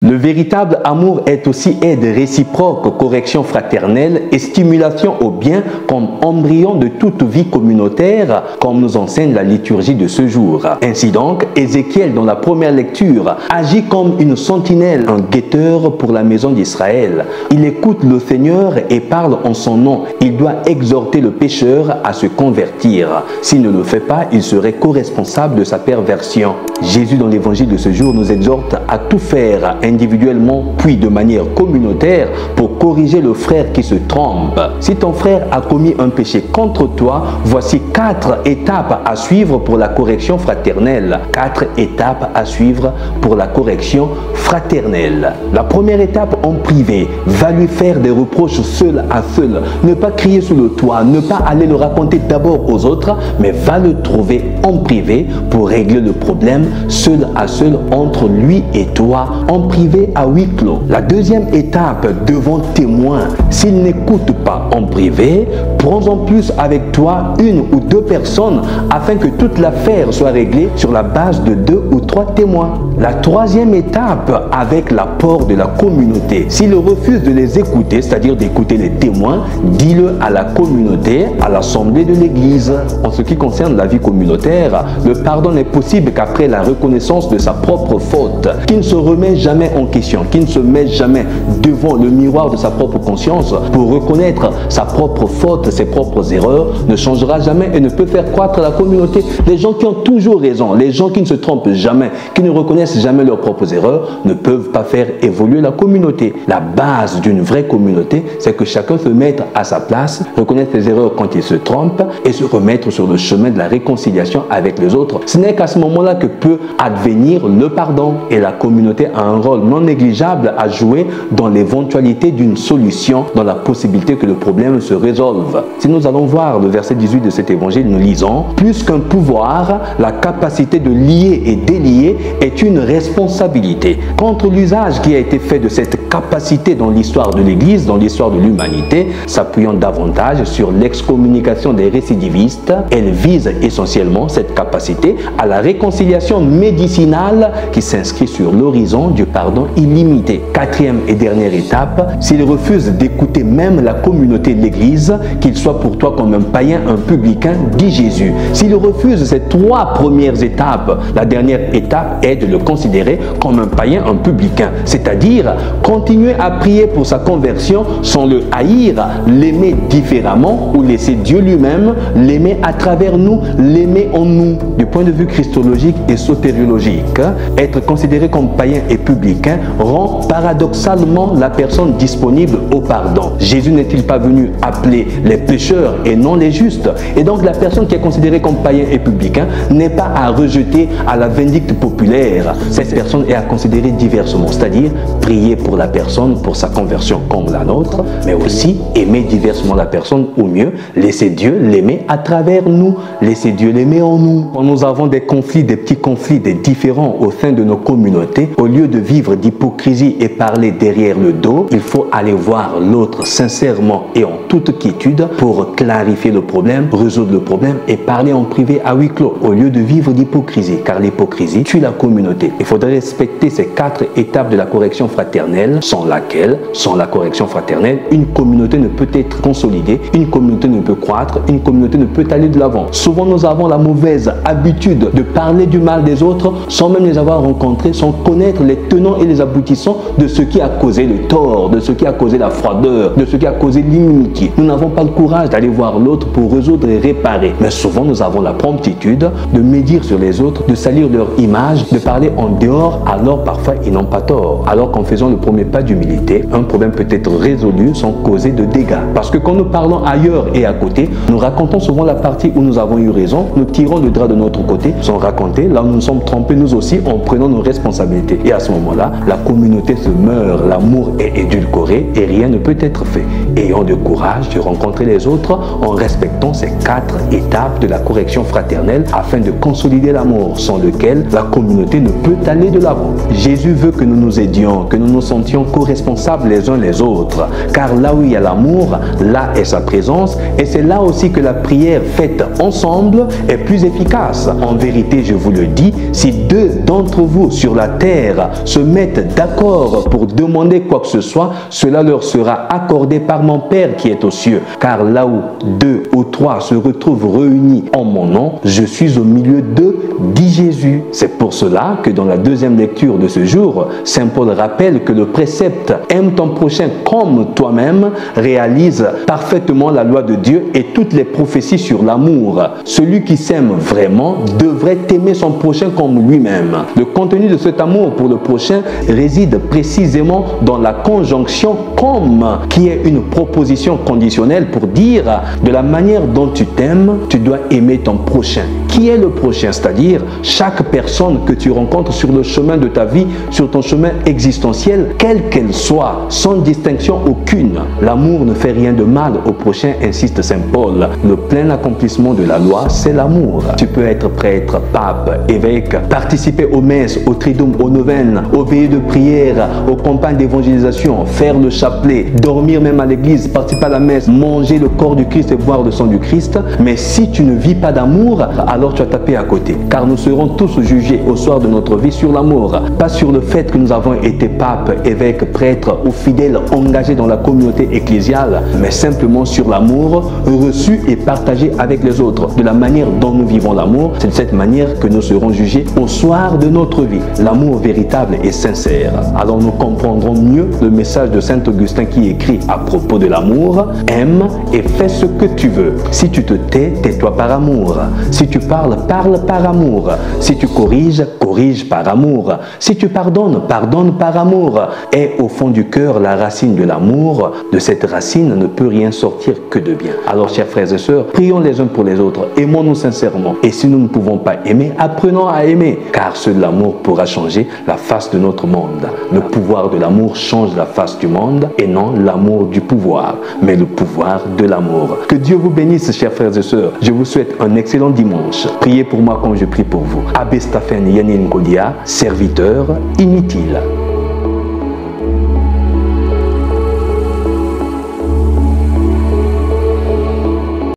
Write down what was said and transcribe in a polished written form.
Le véritable amour est aussi aide réciproque, correction fraternelle et stimulation au bien comme embryon de toute vie communautaire, comme nous enseigne la liturgie de ce jour. Ainsi donc, Ézéchiel, dans la première lecture, agit comme une sentinelle, un guetteur pour la maison d'Israël. Il écoute le Seigneur et parle en son nom. Il doit exhorter le pécheur à se convertir. S'il ne le fait pas, il serait co-responsable de sa perversion. Jésus, dans l'évangile de ce jour, nous exhorte à tout faire individuellement puis de manière communautaire pour corriger le frère qui se trompe. Si ton frère a commis un péché contre toi, voici 4 étapes à suivre pour la correction fraternelle. 4 étapes à suivre pour la correction fraternelle. La première étape en privé, va lui faire des reproches seul à seul. Ne pas crier sous le toit, ne pas aller le raconter d'abord aux autres, mais va le trouver en privé pour régler le problème seul à seul entre lui et toi, en privé à huis clos. La deuxième étape, devant témoin. S'il n'écoute pas en privé, prends-en plus avec toi 1 ou 2 personnes afin que toute l'affaire soit réglée sur la base de 2 ou 3 témoins. La troisième étape, avec l'apport de la communauté. S'il refuse de les écouter, c'est-à-dire d'écouter les témoins, dis-le à la communauté, à l'assemblée de l'église. En ce qui concerne la vie communautaire, le pardon n'est possible qu'après la reconnaissance de sa propre faute, qui ne se remet jamais en question, qui ne se met jamais devant le miroir de sa propre conscience pour reconnaître sa propre faute, ses propres erreurs, ne changera jamais et ne peut faire croître la communauté. Les gens qui ont toujours raison, les gens qui ne se trompent jamais, qui ne reconnaissent jamais leurs propres erreurs, ne peuvent pas faire évoluer la communauté. La base d'une vraie communauté, c'est que chacun se mette à sa place, reconnaître ses erreurs quand il se trompe et se remettre sur le chemin de la réconciliation avec les autres. Ce n'est qu'à ce moment-là que peut advenir le pardon. Et la communauté a un rôle non négligeable à jouer dans l'éventualité d'une solution, dans la possibilité que le problème se résolve. Si nous allons voir le verset 18 de cet évangile, nous lisons « Plus qu'un pouvoir, la capacité de lier et délier est une responsabilité. » Contre l'usage qui a été fait de cette capacité dans l'histoire de l'Église, dans l'histoire de l'humanité, s'appuyant davantage sur l'excommunication des récidivistes, elle vise essentiellement cette capacité à la réconciliation médicinale qui s'inscrit sur l'horizon du pardon illimité. Quatrième et dernière étape, s'il refuse d'écouter même la communauté de l'Église, qu'il soit pour toi comme un païen, un publicain, dit Jésus. S'il refuse ces 3 premières étapes, la dernière étape est de le considérer comme un païen, un publicain, c'est-à-dire continuer à prier pour sa conversion sans le haïr, l'aimer différemment ou laisser Dieu lui-même l'aimer à travers nous, l'aimer en nous. Du point de vue christologique et sotériologique, être considéré comme païen et publicain rend paradoxalement la personne disponible au pardon. Jésus n'est-il pas venu appeler les pécheurs et non les justes? Et donc la personne qui est considérée comme païen et publicain n'est pas à rejeter à la vindicte populaire. Cette personne est à considérer diversement, c'est-à-dire prier pour la personne, pour sa conversion comme la nôtre, mais aussi aimer diversement la personne, ou mieux, laisser Dieu l'aimer à travers nous, laisser Dieu l'aimer en nous. Quand nous avons des conflits, des petits conflits, des différends au sein de nos communautés, au lieu de vivre d'hypocrisie et parler derrière le dos, il faut aller voir l'autre sincèrement et en toute quiétude pour clarifier le problème, résoudre le problème et parler en privé à huis clos, au lieu de vivre d'hypocrisie, car l'hypocrisie tue la communauté. Il faudrait respecter ces 4 étapes de la correction fraternelle, sans laquelle, sans la correction fraternelle, une communauté ne peut être consolidée, une communauté ne peut croître, une communauté ne peut aller de l'avant. Souvent, nous avons la mauvaise habitude de parler du mal des autres sans même les avoir rencontrés, sans connaître les tenants et les aboutissants de ce qui a causé le tort, de ce qui a causé la froideur, de ce qui a causé l'inimitié. Nous n'avons pas le courage d'aller voir l'autre pour résoudre et réparer. Mais souvent, nous avons la promptitude de médire sur les autres, de salir leur image, de parler en dehors, alors parfois ils n'ont pas tort. Alors qu'en faisant le premier pas d'humilité, un problème peut être résolu sans causer de dégâts. Parce que quand nous parlons ailleurs et à côté, nous racontons souvent la partie où nous avons eu raison, nous tirons le drap de notre côté sans raconter là où nous nous sommes trompés nous aussi en prenant nos responsabilités. Et à ce moment-là, la communauté se meurt, l'amour est édulcoré et rien ne peut être fait. Ayons le courage de rencontrer les autres en respectant ces 4 étapes de la correction fraternelle afin de consolider l'amour sans lequel la communauté ne peut aller de l'avant. Jésus veut que nous nous aidions, que nous nous sentions co-responsables les uns les autres, car là où il y a l'amour, là est sa présence et c'est là aussi que la prière faite ensemble est plus efficace. En vérité, je vous le dis, si 2 d'entre vous sur la terre se mettent d'accord pour demander quoi que ce soit, cela leur sera accordé par mon Père qui est aux cieux. Car là où 2 ou 3 se retrouvent réunis en mon nom, je suis au milieu d'eux, dit Jésus. C'est pour cela que dans la deuxième lecture de ce jour, Saint Paul rappelle que le précepte « Aime ton prochain comme toi-même » réalise parfaitement la loi de Dieu et toutes les prophéties sur l'amour. Celui qui s'aime vraiment devrait aimer son prochain comme lui-même. Le contenu de cet amour pour le prochain réside précisément dans la conjonction « comme » qui est une proposition conditionnelle pour dire de la manière dont tu t'aimes, tu dois aimer ton prochain. Qui est le prochain? C'est-à-dire chaque personne que tu rencontres sur le chemin de ta vie, sur ton chemin existentiel, quelle qu'elle soit, sans distinction aucune. L'amour ne fait rien de mal au prochain, insiste Saint Paul. Le plein accomplissement de la loi, c'est l'amour. Tu peux être prêtre, pape, évêque, participer aux messes, aux triduum, aux neuvaines, aux veillées de prière, aux campagnes d'évangélisation, faire le chapelet, dormir même à l'église, participer à la messe, manger le corps du Christ et boire le sang du Christ. Mais si tu ne vis pas d'amour, alors tu as tapé à côté. Car nous serons tous jugés au soir de notre vie sur l'amour. Pas sur le fait que nous avons été pape, évêque, prêtre ou fidèles engagés dans la communauté ecclésiale, mais simplement sur l'amour reçu et partagé avec les autres. De la manière dont nous vivons l'amour, c'est de cette manière que nous serons jugés au soir de notre vie. L'amour véritable et sincère. Alors nous comprendrons mieux le message de Saint Augustin qui écrit à propos de l'amour: aime et fais ce que tu veux. Si tu te tais, tais-toi par amour. Si tu parles, parle par amour. Si tu corriges, corrige par amour. Si tu pardonnes, pardonne par amour. Et au fond du cœur, la racine de l'amour, de cette racine ne peut rien sortir que de bien. Alors, chers frères et sœurs, prions les uns pour les autres, aimons-nous sincèrement. Et si nous ne pouvons pas aimer, apprenons à aimer, car seul l'amour pourra changer la face de notre monde. Le pouvoir de l'amour change la face du monde, et non l'amour du pouvoir, mais le pouvoir de l'amour. Que Dieu vous bénisse, chers frères et sœurs. Je vous souhaite un excellent dimanche. Priez pour moi comme je prie pour vous. Abbé Stephen Yanin Kodia, serviteur inutile.